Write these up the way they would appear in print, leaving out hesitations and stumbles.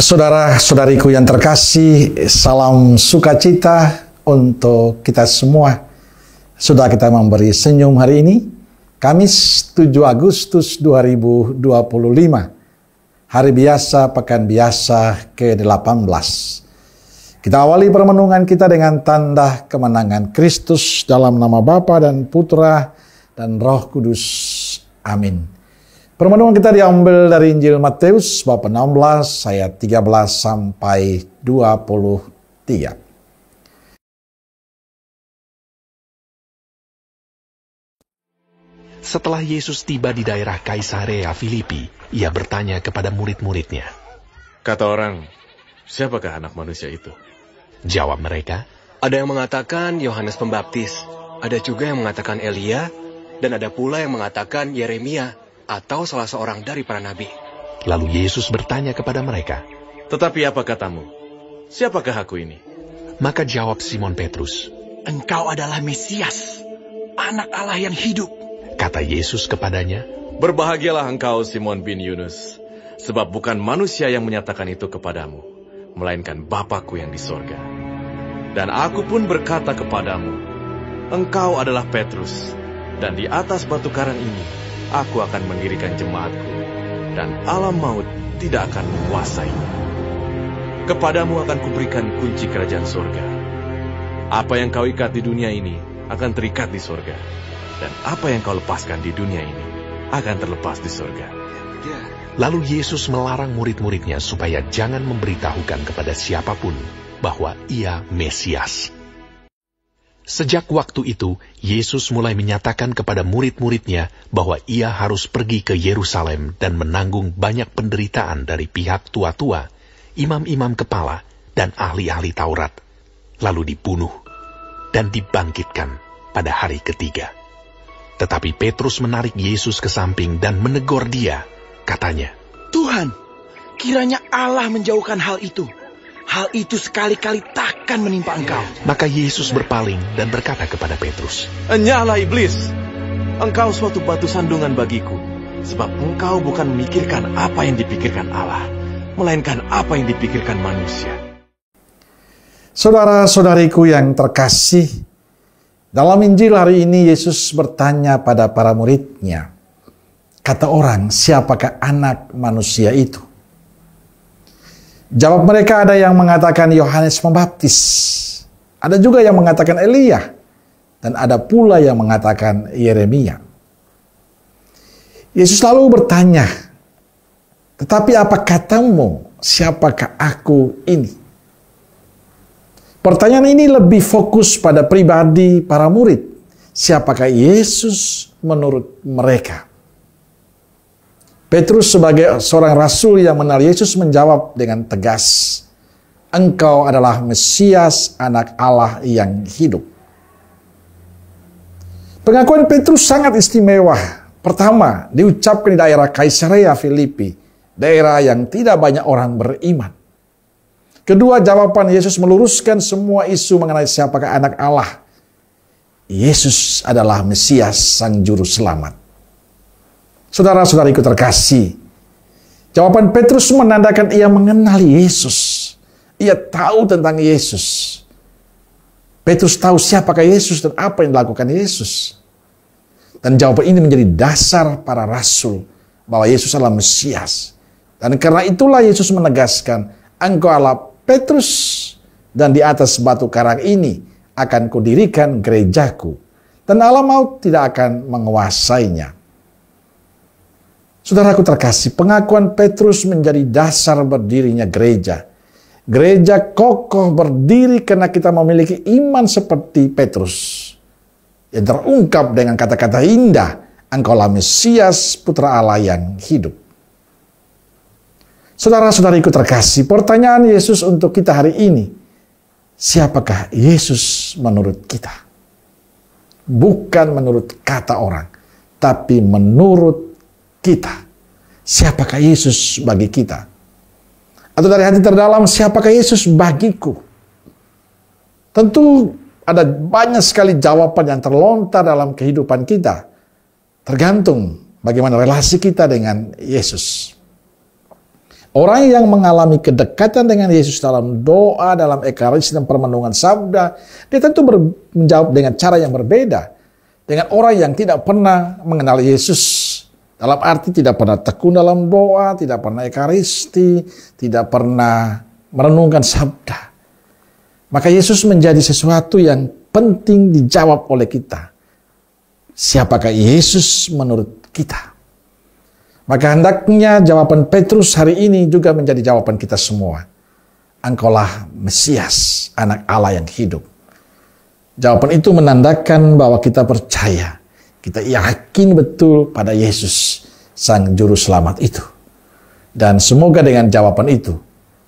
Saudara-saudariku yang terkasih, salam sukacita untuk kita semua. Sudah kita memberi senyum hari ini, Kamis 7 Agustus 2025. Hari biasa, pekan biasa ke-18. Kita awali permenungan kita dengan tanda kemenangan Kristus dalam nama Bapa dan Putra dan Roh Kudus. Amin. Permenungan kita diambil dari Injil Matius bab 16 ayat 13 sampai 23. Setelah Yesus tiba di daerah Kaisarea Filipi, ia bertanya kepada murid-muridnya. Kata orang, siapakah anak manusia itu? Jawab mereka, ada yang mengatakan Yohanes Pembaptis, ada juga yang mengatakan Elia, dan ada pula yang mengatakan Yeremia, atau salah seorang dari para nabi. Lalu Yesus bertanya kepada mereka, tetapi apa katamu? Siapakah aku ini? Maka jawab Simon Petrus, engkau adalah Mesias, anak Allah yang hidup. Kata Yesus kepadanya, berbahagialah engkau Simon bin Yunus, sebab bukan manusia yang menyatakan itu kepadamu, melainkan Bapa-Ku yang di sorga. Dan aku pun berkata kepadamu, engkau adalah Petrus, dan di atas batu karang ini aku akan mendirikan jemaatku, dan alam maut tidak akan menguasainya. Kepadamu akan kuberikan kunci kerajaan sorga. Apa yang kau ikat di dunia ini akan terikat di sorga, dan apa yang kau lepaskan di dunia ini akan terlepas di sorga. Lalu Yesus melarang murid-muridnya supaya jangan memberitahukan kepada siapapun bahwa ia Mesias. Sejak waktu itu, Yesus mulai menyatakan kepada murid-muridnya bahwa ia harus pergi ke Yerusalem dan menanggung banyak penderitaan dari pihak tua-tua, imam-imam kepala, dan ahli-ahli Taurat, lalu dibunuh dan dibangkitkan pada hari ketiga. Tetapi Petrus menarik Yesus ke samping dan menegur dia, katanya, Tuhan, kiranya Allah menjauhkan hal itu. Hal itu sekali-kali takkan menimpa engkau. Maka Yesus berpaling dan berkata kepada Petrus, enyahlah iblis, engkau suatu batu sandungan bagiku, sebab engkau bukan memikirkan apa yang dipikirkan Allah, melainkan apa yang dipikirkan manusia. Saudara-saudariku yang terkasih, dalam Injil hari ini Yesus bertanya pada para muridnya, kata orang, siapakah anak manusia itu? Jawab mereka, ada yang mengatakan Yohanes Pembaptis, ada juga yang mengatakan Elia, dan ada pula yang mengatakan Yeremia. Yesus lalu bertanya, tetapi apa katamu, siapakah aku ini? Pertanyaan ini lebih fokus pada pribadi para murid. Siapakah Yesus menurut mereka? Petrus sebagai seorang rasul yang mengenal Yesus menjawab dengan tegas, engkau adalah Mesias, anak Allah yang hidup. Pengakuan Petrus sangat istimewa. Pertama, diucapkan di daerah Kaisarea Filipi, daerah yang tidak banyak orang beriman. Kedua, jawaban Yesus meluruskan semua isu mengenai siapakah anak Allah. Yesus adalah Mesias, sang juru selamat. Saudara-saudariku terkasih, jawaban Petrus menandakan ia mengenali Yesus. Ia tahu tentang Yesus. Petrus tahu siapakah Yesus dan apa yang dilakukan Yesus. Dan jawaban ini menjadi dasar para rasul bahwa Yesus adalah Mesias. Dan karena itulah Yesus menegaskan, engkau adalah Petrus, dan di atas batu karang ini akan kudirikan gerejaku, dan alam maut tidak akan menguasainya. Saudaraku terkasih, pengakuan Petrus menjadi dasar berdirinya gereja. Gereja kokoh berdiri karena kita memiliki iman seperti Petrus, yang terungkap dengan kata-kata indah, engkaulah Mesias, Putra Allah yang hidup. Saudara-saudariku terkasih, pertanyaan Yesus untuk kita hari ini, siapakah Yesus menurut kita? Bukan menurut kata orang, tapi menurut kita. Siapakah Yesus bagi kita? Atau dari hati terdalam, siapakah Yesus bagiku? Tentu ada banyak sekali jawaban yang terlontar dalam kehidupan kita. Tergantung bagaimana relasi kita dengan Yesus. Orang yang mengalami kedekatan dengan Yesus dalam doa, dalam ekaristi dan permenungan sabda, dia tentu menjawab dengan cara yang berbeda dengan orang yang tidak pernah mengenal Yesus. Dalam arti tidak pernah tekun dalam doa, tidak pernah ekaristi, tidak pernah merenungkan sabda. Maka Yesus menjadi sesuatu yang penting dijawab oleh kita. Siapakah Yesus menurut kita? Maka hendaknya jawaban Petrus hari ini juga menjadi jawaban kita semua. Engkaulah Mesias, anak Allah yang hidup. Jawaban itu menandakan bahwa kita percaya, kita yakin betul pada Yesus, Sang Juru Selamat itu. Dan semoga dengan jawaban itu,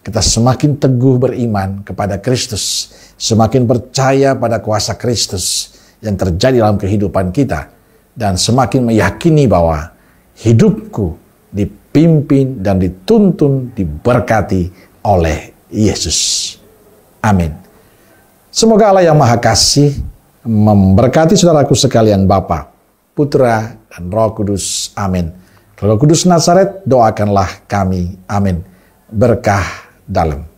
kita semakin teguh beriman kepada Kristus, semakin percaya pada kuasa Kristus yang terjadi dalam kehidupan kita, dan semakin meyakini bahwa hidupku dipimpin dan dituntun, diberkati oleh Yesus. Amin. Semoga Allah yang Maha Kasih memberkati saudaraku sekalian, Bapa, Putra, dan Roh Kudus. Amin. Roh Kudus Nazaret, doakanlah kami. Amin. Berkah dalam.